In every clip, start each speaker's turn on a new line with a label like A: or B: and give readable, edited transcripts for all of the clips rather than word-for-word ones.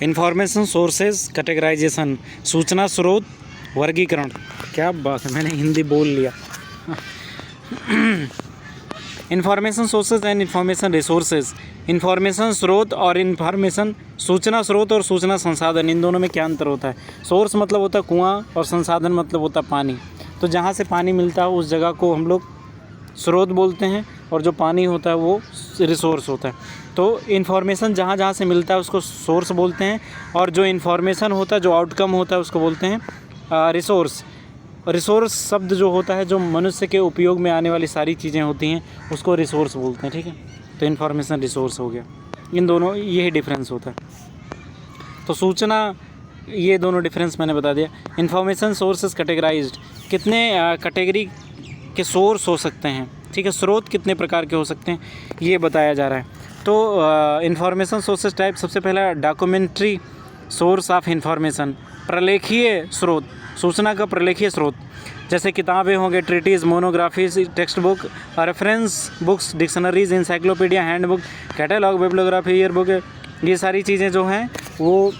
A: Information sources categorisation, सूचना स्रोत वर्गीकरण। क्या बात है, मैंने हिंदी बोल लिया। Information sources and information resources, information स्रोत और इंफॉर्मेशन, सूचना स्रोत और सूचना संसाधन, इन दोनों में क्या अंतर होता है? सोर्स मतलब होता है कुआं और संसाधन मतलब होता है पानी। तो जहाँ से पानी मिलता है उस जगह को हम लोग स्रोत बोलते हैं और जो पानी होता है वो रिसोर्स होता है। तो इन्फॉर्मेशन जहाँ जहाँ से मिलता है उसको सोर्स बोलते हैं, और जो इन्फॉर्मेशन होता है, जो आउटकम होता है, उसको बोलते हैं रिसोर्स। रिसोर्स शब्द जो होता है, जो मनुष्य के उपयोग में आने वाली सारी चीज़ें होती हैं उसको रिसोर्स बोलते हैं, ठीक है। तो इन्फॉर्मेशन रिसोर्स हो गया, इन दोनों यही डिफरेंस होता है। तो सूचना, ये दोनों डिफरेंस मैंने बता दिया। इन्फॉर्मेशन सोर्सेज कैटेगराइज्ड, कितने कैटेगरी के सोर्स हो सकते हैं, ठीक है, स्रोत कितने प्रकार के हो सकते हैं ये बताया जा रहा है। तो इन्फॉर्मेशन सोर्सेज टाइप, सबसे पहला डॉक्यूमेंट्री सोर्स ऑफ इंफॉर्मेशन, प्रलेखीय स्रोत, सूचना का प्रलेखीय स्रोत, जैसे किताबें होंगे, treatise, monographs, text book, reference books, dictionaries, encyclopaedia, handbook, catalogue, bibliography, year book, ये सारी चीज़ें जो हैं वो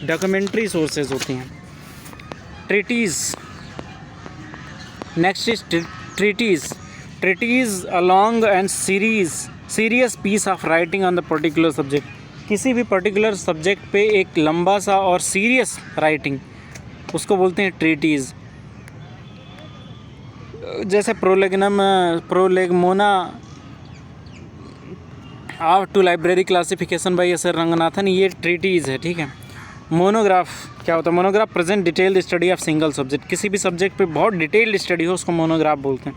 A: डॉक्यूमेंट्री सोर्सेज होती हैं। Treaties, next is treaties a long and serious piece of writing on the particular subject, किसी भी पर्टिकुलर सब्जेक्ट पे एक लंबा सा और सीरियस राइटिंग, उसको बोलते हैं ट्रीटीज़। जैसे prolegomena of to library classification by S R Ranganathan, ये ट्रीटीज़ है, ठीक है। मोनोग्राफ क्या होता है? Monograph present detailed study of single subject, किसी भी सब्जेक्ट पे बहुत डिटेल्ड स्टडी हो उसको मोनोग्राफ बोलते हैं।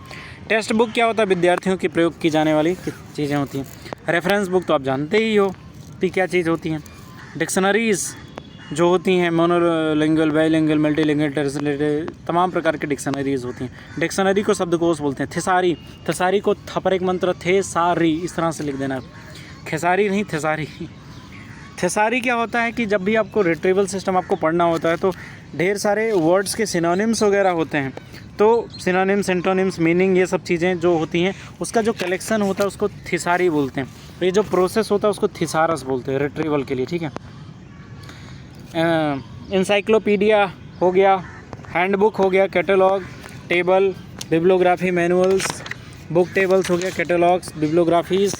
A: टेक्स्ट बुक क्या होता है? विद्यार्थियों की प्रयोग की जाने वाली चीज़ें होती हैं। रेफरेंस बुक तो आप जानते ही हो कि क्या चीज़ होती हैं। डिक्शनरीज़ जो होती हैं, मोनोलिंगुअल, बाइलिंगुअल, मल्टीलिंगुअल, ट्रांसलेटेड, तमाम प्रकार की डिक्शनरीज़ होती हैं। डिक्शनरी को शब्दकोश बोलते हैं। थेसारी को थपरेक मंत्र थे सारी, इस तरह से लिख देना, खेसारी नहीं थेसारी। थेसारी क्या होता है कि जब भी आपको रिट्रीवल सिस्टम आपको पढ़ना होता है तो ढेर सारे वर्ड्स के सिनोनिम्स वगैरह होते हैं, तो सिनोनिम्स, एंटोनिम्स, मीनिंग, ये सब चीज़ें जो होती हैं उसका जो कलेक्शन होता है उसको थेसारी बोलते हैं। तो ये जो प्रोसेस होता है उसको थिसारस बोलते हैं रिट्रीवल के लिए, ठीक है। इंसाइक्लोपीडिया हो गया, हैंडबुक हो गया, catalogue, table, bibliography, manuals, book tables हो गया, कैटलॉग्स, बिब्लियोग्राफीज़,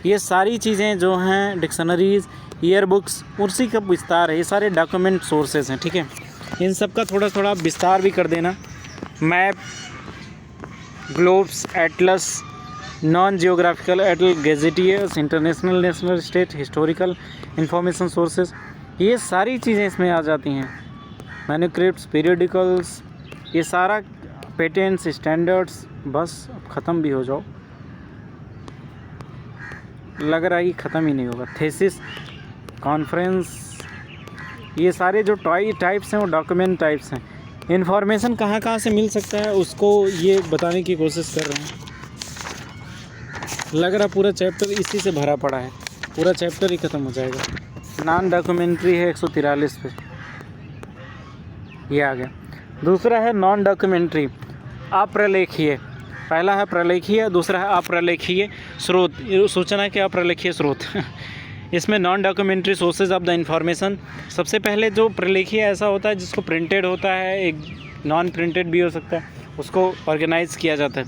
A: ये सारी चीज़ें जो हैं, डिक्शनरीज़, ईयर बुक्स, उसी का विस्तार है। ये सारे डॉक्यूमेंट सोर्सेज हैं, ठीक है। इन सब का थोड़ा थोड़ा विस्तार भी कर देना। Map, globes, atlas, non geographical atlas, gazetteers, international, national, state, historical, information sources, ये सारी चीज़ें इसमें आ जाती हैं। मैन्युस्क्रिप्ट्स, पीरियडिकल्स, ये सारा, पेटेंट्स, स्टैंडर्ड्स, बस अब ख़त्म भी हो जाओ, लग रहा है कि ख़त्म ही नहीं होगा। थेसिस, कॉन्फ्रेंस, ये सारे जो टाइप्स हैं वो डॉक्यूमेंट टाइप्स हैं। इन्फॉर्मेशन कहाँ कहाँ से मिल सकता है उसको ये बताने की कोशिश कर रहे हैं। लग रहा पूरा चैप्टर इसी से भरा पड़ा है, पूरा चैप्टर ही ख़त्म हो जाएगा। नॉन डॉक्यूमेंट्री है 143 पे, ये आ गया। दूसरा है नॉन डॉक्यूमेंट्री, अप्रलेखीय। पहला है प्रलेखीय, दूसरा है अप्रलेखीय स्रोत, सूचना के अप्रलेखीय स्रोत। इसमें non documentary sources of the information, सबसे पहले जो प्रलेखीय ऐसा होता है जिसको प्रिंटेड होता है, एक नॉन प्रिंटेड भी हो सकता है, उसको ऑर्गेनाइज किया जाता है।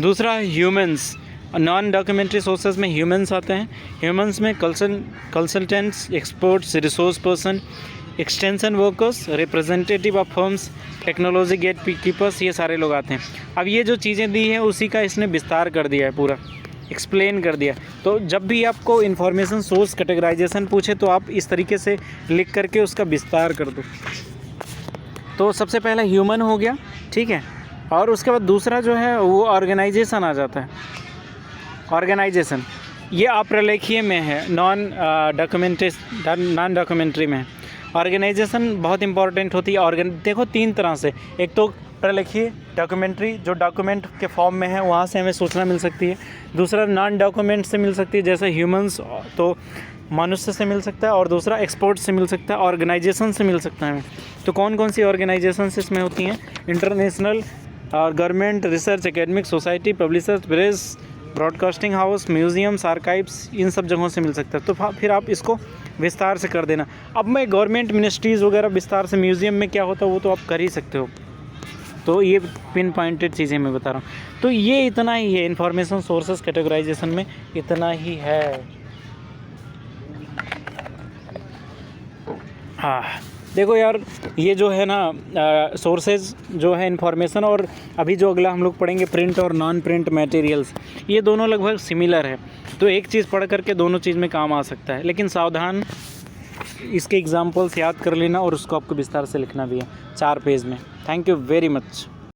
A: दूसरा है ह्यूमंस, नॉन डॉक्यूमेंट्री सोर्सेज में ह्यूमंस आते हैं। ह्यूमंस में consultants, experts, resource person, extension workers, representative of firms, technology gate keepers, ये सारे लोग आते हैं। अब ये जो चीज़ें दी हैं उसी का इसने विस्तार कर दिया है, पूरा एक्सप्लेन कर दिया। तो जब भी आपको इन्फॉर्मेशन सोर्स कैटेगराइजेशन पूछे तो आप इस तरीके से लिख करके उसका विस्तार कर दो। तो सबसे पहला ह्यूमन हो गया, ठीक है, और उसके बाद दूसरा जो है वो ऑर्गेनाइजेशन आ जाता है। ऑर्गेनाइजेशन ये अप्रलेखीय में है, नॉन डॉक्यूमेंट्री में है। ऑर्गेनाइजेशन बहुत इंपॉर्टेंट होती है। देखो तीन तरह से, एक तो प्रलेखीय डॉक्यूमेंट्री जो डॉक्यूमेंट के फॉर्म में है, वहाँ से हमें सूचना मिल सकती है। दूसरा नॉन डॉक्यूमेंट से मिल सकती है, जैसे ह्यूमंस तो मनुष्य से मिल सकता है, और दूसरा एक्सपर्ट से मिल सकता है, ऑर्गेनाइजेशन से मिल सकता है हमें। तो कौन कौन सी ऑर्गेनाइजेशन इसमें होती हैं? इंटरनेशनल और government, research, academic society, publishers, press, broadcasting house, museums, archives, इन सब जगहों से मिल सकता है। तो फिर आप इसको विस्तार से कर देना। अब मैं गवर्नमेंट मिनिस्ट्रीज़ वगैरह विस्तार से, म्यूज़ियम में क्या होता है वो तो आप कर ही सकते हो। तो ये पिन पॉइंटेड चीज़ें मैं बता रहा हूँ। तो ये इतना ही है इंफॉर्मेशन सोर्सेस कैटेगराइजेशन में, इतना ही है। हाँ देखो यार, ये जो है ना सोर्सेज जो है इन्फॉर्मेशन, और अभी जो अगला हम लोग पढ़ेंगे प्रिंट और नॉन प्रिंट मटेरियल्स, ये दोनों लगभग सिमिलर है। तो एक चीज़ पढ़ करके दोनों चीज़ में काम आ सकता है, लेकिन सावधान, इसके एग्जांपल्स याद कर लेना और उसको आपको विस्तार से लिखना भी है 4 पेज में। Thank you very much.